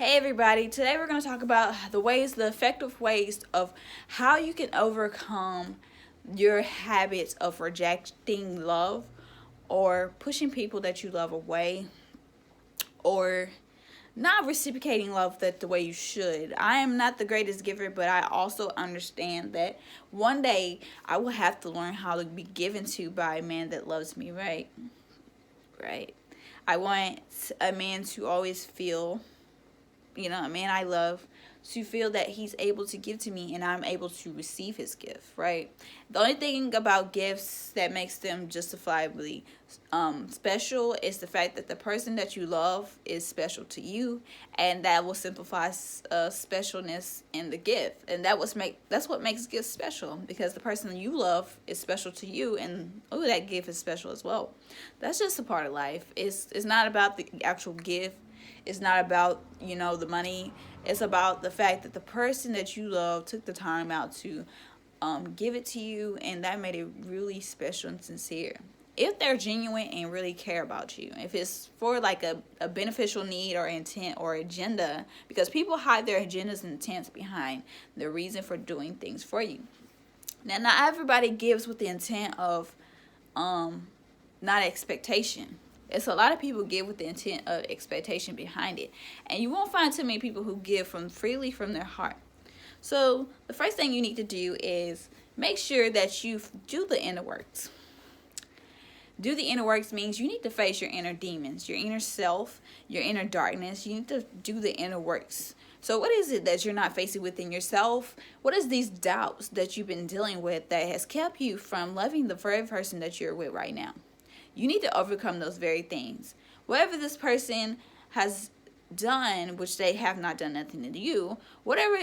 Hey everybody, today we're going to talk about the effective ways of how you can overcome your habits of rejecting love or pushing people that you love away or not reciprocating love that the way you should. I am not the greatest giver, but I also understand that one day I will have to learn how to be given to by a man that loves me, right? Right. I want a man to always feel, a man I love, to feel that he's able to give to me and I'm able to receive his gift, right? The only thing about gifts that makes them justifiably special is the fact that the person that you love is special to you, and that will simplify specialness in the gift, and that's what makes gifts special, because the person you love is special to you, and that gift is special as well. That's just a part of life. It's not about the actual gift. It's not about, the money. It's about the fact that the person that you love took the time out to give it to you, and that made it really special and sincere. If they're genuine and really care about you, if it's for like a beneficial need or intent or agenda, because people hide their agendas and intents behind the reason for doing things for you. Now, not everybody gives with the intent of not expectation. It's a lot of people give with the intent of expectation behind it. And you won't find too many people who give freely from their heart. So the first thing you need to do is make sure that you do the inner works. Do the inner works means you need to face your inner demons, your inner self, your inner darkness. You need to do the inner works. So what is it that you're not facing within yourself? What is these doubts that you've been dealing with that has kept you from loving the very person that you're with right now? You need to overcome those very things. Whatever this person has done, which they have not done nothing to you, whatever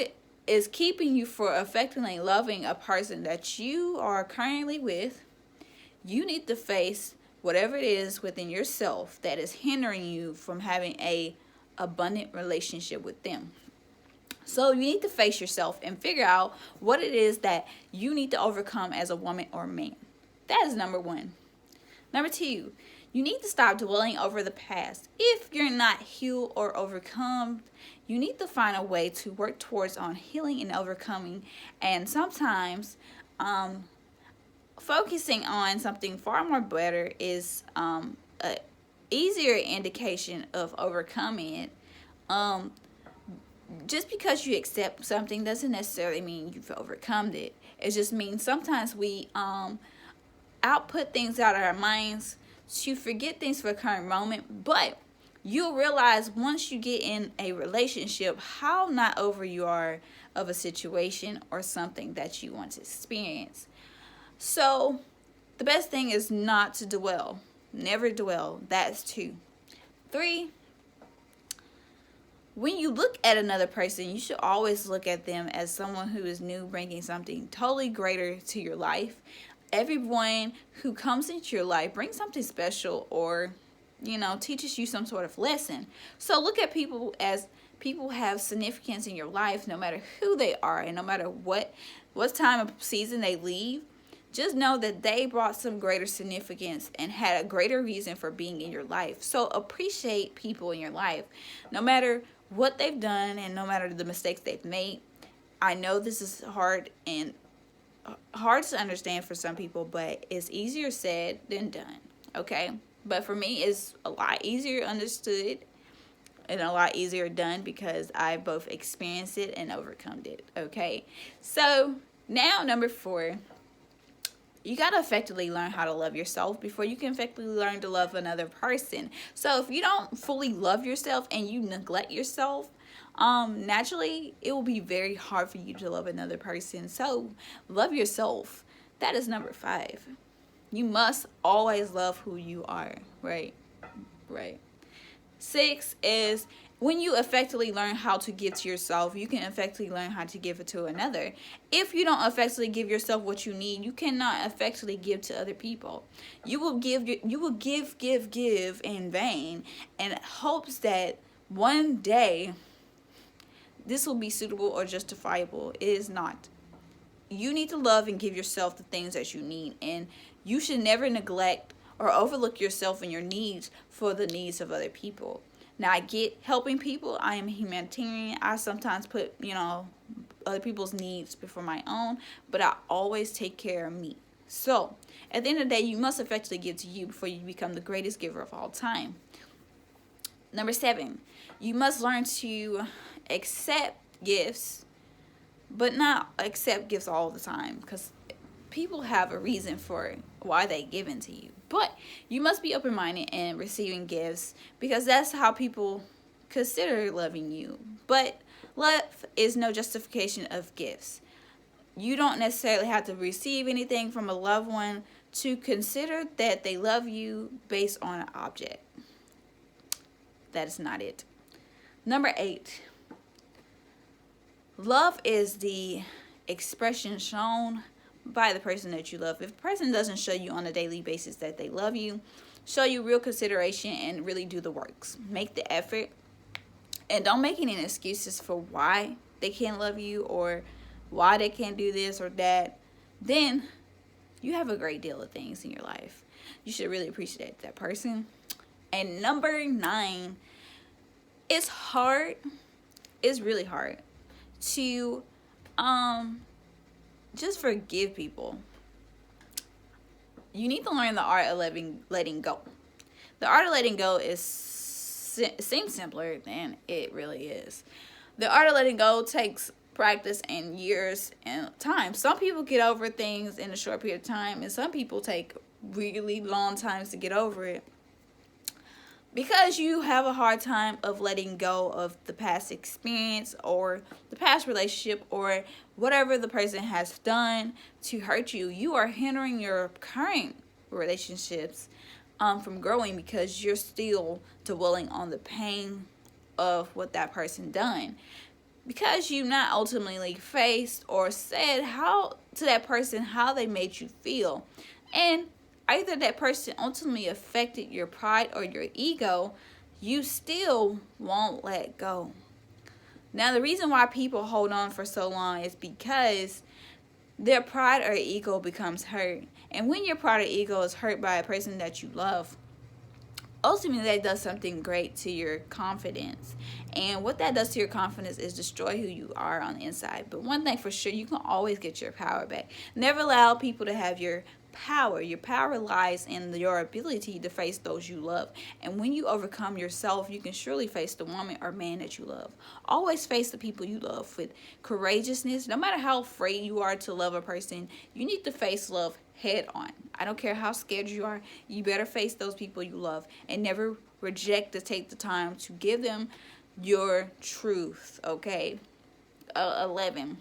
is keeping you from effectively loving a person that you are currently with, you need to face whatever it is within yourself that is hindering you from having a abundant relationship with them. So you need to face yourself and figure out what it is that you need to overcome as a woman or man. That is number one. Number two, you need to stop dwelling over the past. If you're not healed or overcome, you need to find a way to work towards on healing and overcoming. And sometimes focusing on something far more better is a easier indication of overcoming it. Just because you accept something doesn't necessarily mean you've overcome it. It just means sometimes we output things out of our minds to forget things for a current moment, but you'll realize once you get in a relationship how not over you are of a situation or something that you want to experience. So the best thing is not to dwell. Never dwell. That's 2. 3, when you look at another person, you should always look at them as someone who is new, bringing something totally greater to your life. Everyone who comes into your life brings something special or, teaches you some sort of lesson. So look at people as people have significance in your life, no matter who they are and no matter what time of season they leave. Just know that they brought some greater significance and had a greater reason for being in your life. So appreciate people in your life, no matter what they've done and no matter the mistakes they've made. I know this is hard to understand for some people, but it's easier said than done, okay? But for me, it's a lot easier understood and a lot easier done because I both experienced it and overcome it, okay? So now, number 4, you got to effectively learn how to love yourself before you can effectively learn to love another person. So if you don't fully love yourself and you neglect yourself, naturally it will be very hard for you to love another person. So love yourself. That is number 5. You must always love who you are, right? 6 is when you effectively learn how to give to yourself, you can effectively learn how to give it to another. If you don't effectively give yourself what you need, you cannot effectively give to other people. You will give in vain in hopes that one day this will be suitable or justifiable. It is not. You need to love and give yourself the things that you need, and you should never neglect or overlook yourself and your needs for the needs of other people. Now, I get helping people. I am a humanitarian. I sometimes put, other people's needs before my own, but I always take care of me. So, at the end of the day, you must effectively give to you before you become the greatest giver of all time. Number 7, you must learn to accept gifts, but not accept gifts all the time, because people have a reason for why they give into you. But you must be open-minded in receiving gifts, because that's how people consider loving you. But love is no justification of gifts. You don't necessarily have to receive anything from a loved one to consider that they love you based on an object. That is not it. Number 8, love is the expression shown by the person that you love. If a person doesn't show you on a daily basis that they love you, show you real consideration and really do the works. Make the effort, and don't make any excuses for why they can't love you or why they can't do this or that. Then you have a great deal of things in your life. You should really appreciate that person. And number 9, it's hard. It's really hard to just forgive people. You need to learn the art of letting go. The art of letting go seems simpler than it really is. The art of letting go takes practice and years and time. Some people get over things in a short period of time, and some people take really long times to get over it, because you have a hard time of letting go of the past experience or the past relationship or whatever the person has done to hurt you. You are hindering your current relationships from growing, because you're still dwelling on the pain of what that person done, because you not ultimately faced or said how to that person how they made you feel. And either that person ultimately affected your pride or your ego, you still won't let go. Now, the reason why people hold on for so long is because their pride or ego becomes hurt. And when your pride or ego is hurt by a person that you love, ultimately that does something great to your confidence. And what that does to your confidence is destroy who you are on the inside. But one thing for sure, you can always get your power back. Never allow people to have your power. Your power lies in your ability to face those you love. And when you overcome yourself, you can surely face the woman or man that you love. Always face the people you love with courageousness. No matter how afraid you are to love a person, you need to face love head on. I don't care how scared you are, you better face those people you love, and never reject to take the time to give them your truth. Okay. 11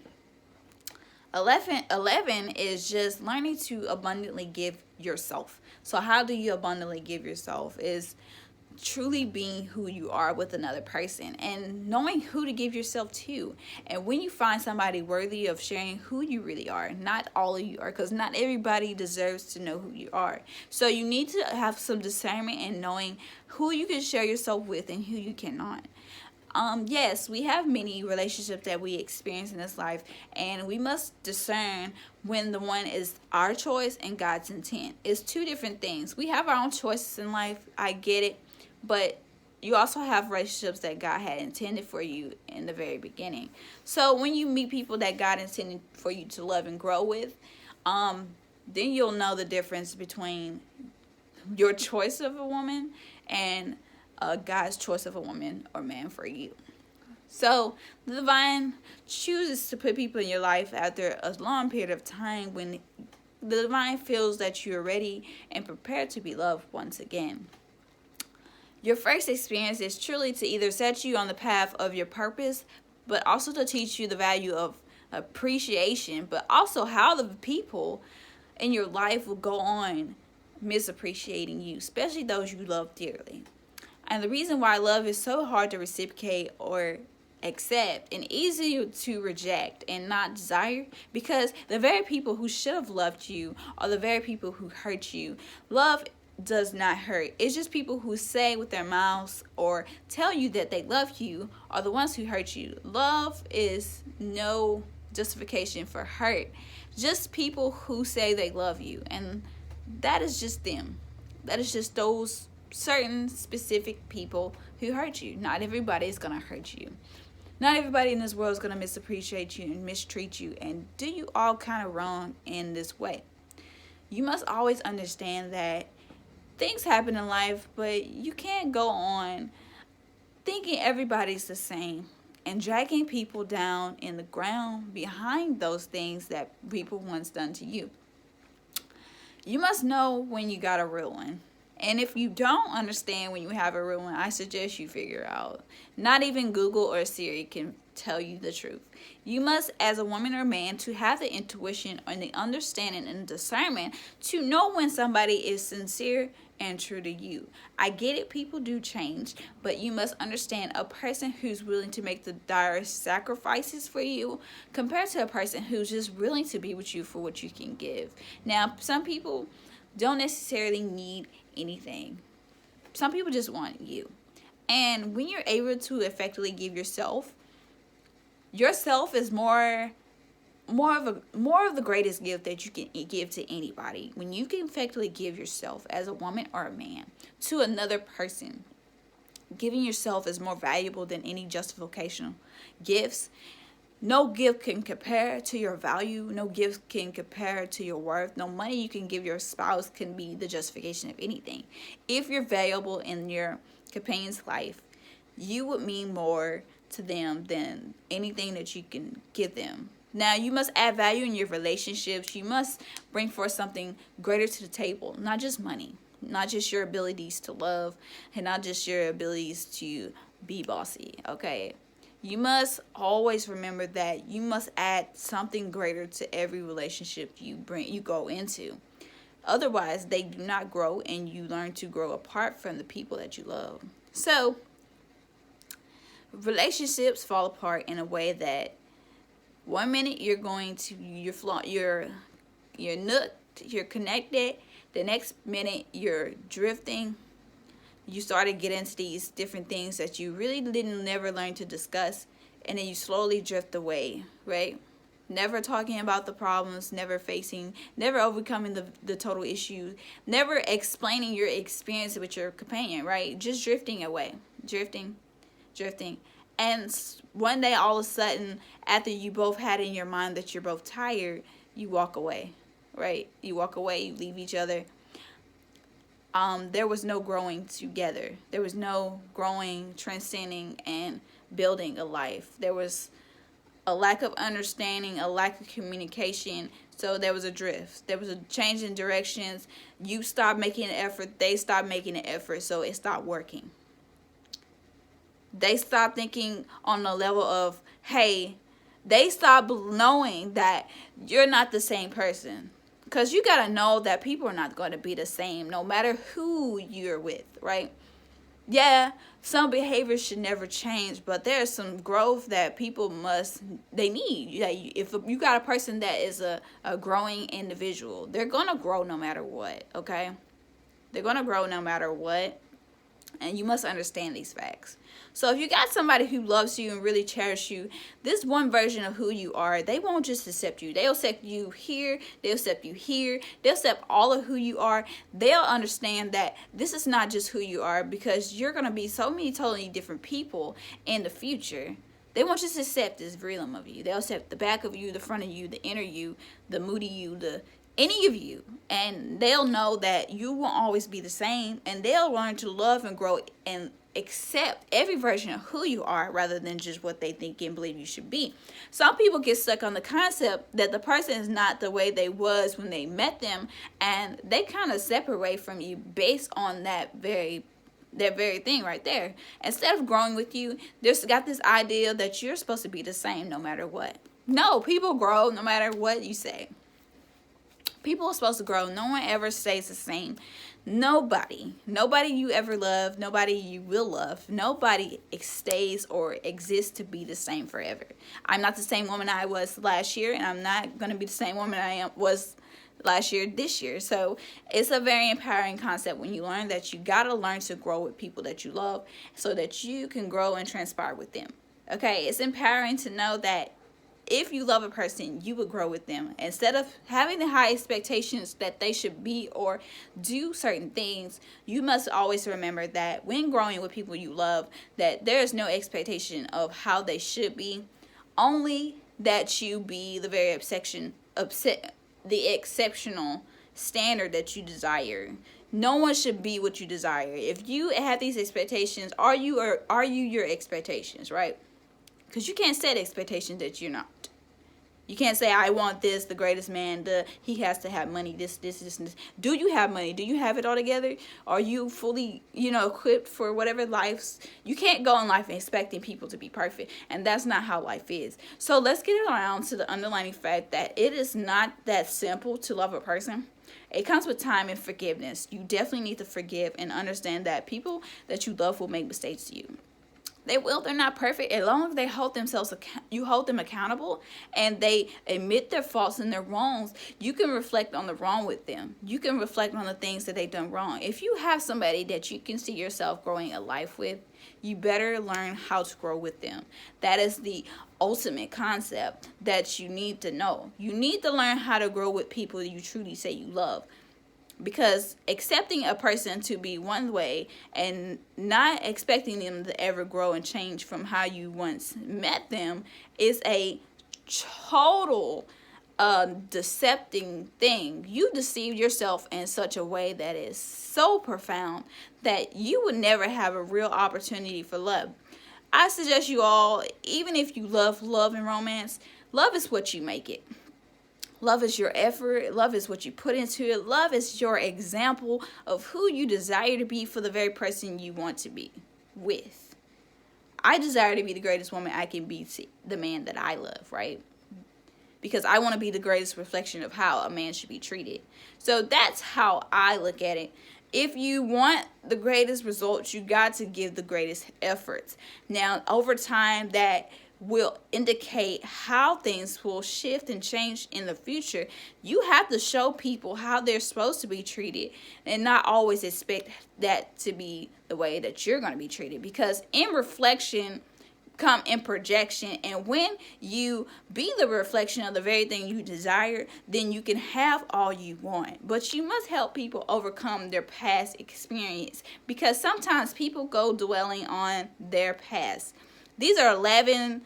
is just learning to abundantly give yourself. So how do you abundantly give yourself? Is truly being who you are with another person and knowing who to give yourself to. And when you find somebody worthy of sharing who you really are, not all of you are, because not everybody deserves to know who you are. So you need to have some discernment in knowing who you can share yourself with and who you cannot. Yes, we have many relationships that we experience in this life, and we must discern when the one is our choice and God's intent. It's two different things. We have our own choices in life, I get it, but you also have relationships that God had intended for you in the very beginning. So when you meet people that God intended for you to love and grow with, then you'll know the difference between your choice of a woman and God's choice of a woman or man for you. So the divine chooses to put people in your life after a long period of time when the divine feels that you're ready and prepared to be loved once again. Your first experience is truly to either set you on the path of your purpose, but also to teach you the value of appreciation, but also how the people in your life will go on misappreciating you, especially those you love dearly. And the reason why love is so hard to reciprocate or accept and easy to reject and not desire, because the very people who should have loved you are the very people who hurt you. Love does not hurt. It's just people who say with their mouths or tell you that they love you are the ones who hurt you. Love is no justification for hurt. Just people who say they love you, and that is just them. That is just those certain specific people who hurt you. Not everybody is going to hurt you. Not everybody in this world is going to misappreciate you and mistreat you and do you all kind of wrong in this way. You must always understand that things happen in life, but you can't go on thinking everybody's the same and dragging people down in the ground behind those things that people once done to you. You must know when you got a real one. And if you don't understand when you have a real one, I suggest you figure out. Not even Google or Siri can tell you the truth. You must, as a woman or man, to have the intuition and the understanding and discernment to know when somebody is sincere and true to you. I get it, people do change, but you must understand a person who's willing to make the direst sacrifices for you compared to a person who's just willing to be with you for what you can give. Now, some people don't necessarily need anything. Some people just want you. And when you're able to effectively give yourself is more of the greatest gift that you can give to anybody. When you can effectively give yourself as a woman or a man to another person, giving yourself is more valuable than any justificational gifts. No gift can compare to your value. No gift can compare to your worth. No money you can give your spouse can be the justification of anything. If you're valuable in your companion's life, you would mean more to them than anything that you can give them. Now, you must add value in your relationships. You must bring forth something greater to the table, not just money, not just your abilities to love, and not just your abilities to be bossy, okay? You must always remember that you must add something greater to every relationship you go into. Otherwise, they do not grow, and you learn to grow apart from the people that you love. So, relationships fall apart in a way that one minute you're connected, the next minute you're drifting. You start to get into these different things that you really never learn to discuss, and then you slowly drift away, right? Never talking about the problems, never overcoming the total issue, never explaining your experience with your companion, right? Just drifting away, drifting. And one day, all of a sudden, after you both had in your mind that you're both tired, you walk away, right? You walk away, you leave each other. There was no growing together. There was no growing, transcending, and building a life. There was a lack of understanding, a lack of communication. So there was a drift. There was a change in directions. You stopped making an effort. They stopped making an effort. So it stopped working. They stopped thinking on the level of, hey, they stopped knowing that you're not the same person. Because you got to know that people are not going to be the same no matter who you're with, right? Yeah, some behaviors should never change, but there's some growth that people need. If you got a person that is a growing individual, they're going to grow no matter what, okay? They're going to grow no matter what, and you must understand these facts. So if you got somebody who loves you and really cherishes you, this one version of who you are, they won't just accept you. They'll accept you here. They'll accept you here. They'll accept all of who you are. They'll understand that this is not just who you are, because you're going to be so many totally different people in the future. They won't just accept this realm of you. They'll accept the back of you, the front of you, the inner you, the moody you, any of you. And they'll know that you won't always be the same. And they'll learn to love and grow and accept every version of who you are rather than just what they think and believe you should be. Some people get stuck on the concept that the person is not the way they was when they met them, and they kind of separate from you based on that very thing right there. Instead of growing with you, they've got this idea that you're supposed to be the same no matter what. No, people grow no matter what you say. People are supposed to grow. No one ever stays the same. Nobody you ever love, nobody you will love, nobody stays or exists to be the same forever. I'm not the same woman I was last year, and I'm not going to be the same woman was last year this year. So it's a very empowering concept when you learn that you got to learn to grow with people that you love so that you can grow and transpire with them. Okay, it's empowering to know that if you love a person, you would grow with them. Instead of having the high expectations that they should be or do certain things, you must always remember that when growing with people you love, that there is no expectation of how they should be, only that you be the very the exceptional standard that you desire. No one should be what you desire. If you have these expectations, are you your expectations, right? Because you can't set expectations that you're not. You can't say, I want this, the greatest man, he has to have money, this, and this. Do you have money? Do you have it all together? Are you fully, equipped for whatever life's... You can't go in life expecting people to be perfect, and that's not how life is. So let's get around to the underlying fact that it is not that simple to love a person. It comes with time and forgiveness. You definitely need to forgive and understand that people that you love will make mistakes to you. They will. They're not perfect. As long as they hold themselves, you hold them accountable, and they admit their faults and their wrongs, you can reflect on the wrong with them. You can reflect on the things that they've done wrong. If you have somebody that you can see yourself growing a life with, you better learn how to grow with them. That is the ultimate concept that you need to know. You need to learn how to grow with people you truly say you love. Because accepting a person to be one way and not expecting them to ever grow and change from how you once met them is a total decepting thing. You deceive yourself in such a way that is so profound that you would never have a real opportunity for love. I suggest you all, even if you love and romance, love is what you make it. Love is your effort. Love is what you put into it. Love is your example of who you desire to be for the very person you want to be with. I desire to be the greatest woman I can be to the man that I love, right? Because I want to be the greatest reflection of how a man should be treated. So that's how I look at it. If you want the greatest results, you got to give the greatest efforts. Now, over time, that will indicate how things will shift and change in the future. You have to show people how they're supposed to be treated and not always expect that to be the way that you're going to be treated, because in reflection come in projection, and when you be the reflection of the very thing you desire, then you can have all you want. But you must help people overcome their past experience, because sometimes people go dwelling on their past. These are 11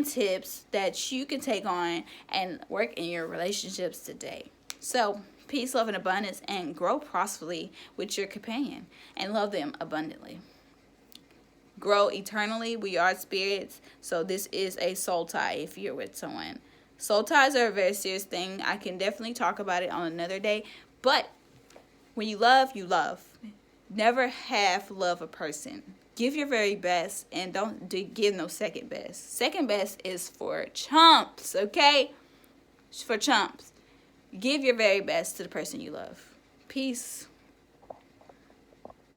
tips that you can take on and work in your relationships today. So, peace, love, and abundance, and grow prosperously with your companion and love them abundantly. Grow eternally. We are spirits, so this is a soul tie if you're with someone. Soul ties are a very serious thing. I can definitely talk about it on another day, but when you love, you love. Never half love a person. Give your very best, and don't give no second best. Second best is for chumps, okay? It's for chumps. Give your very best to the person you love. Peace.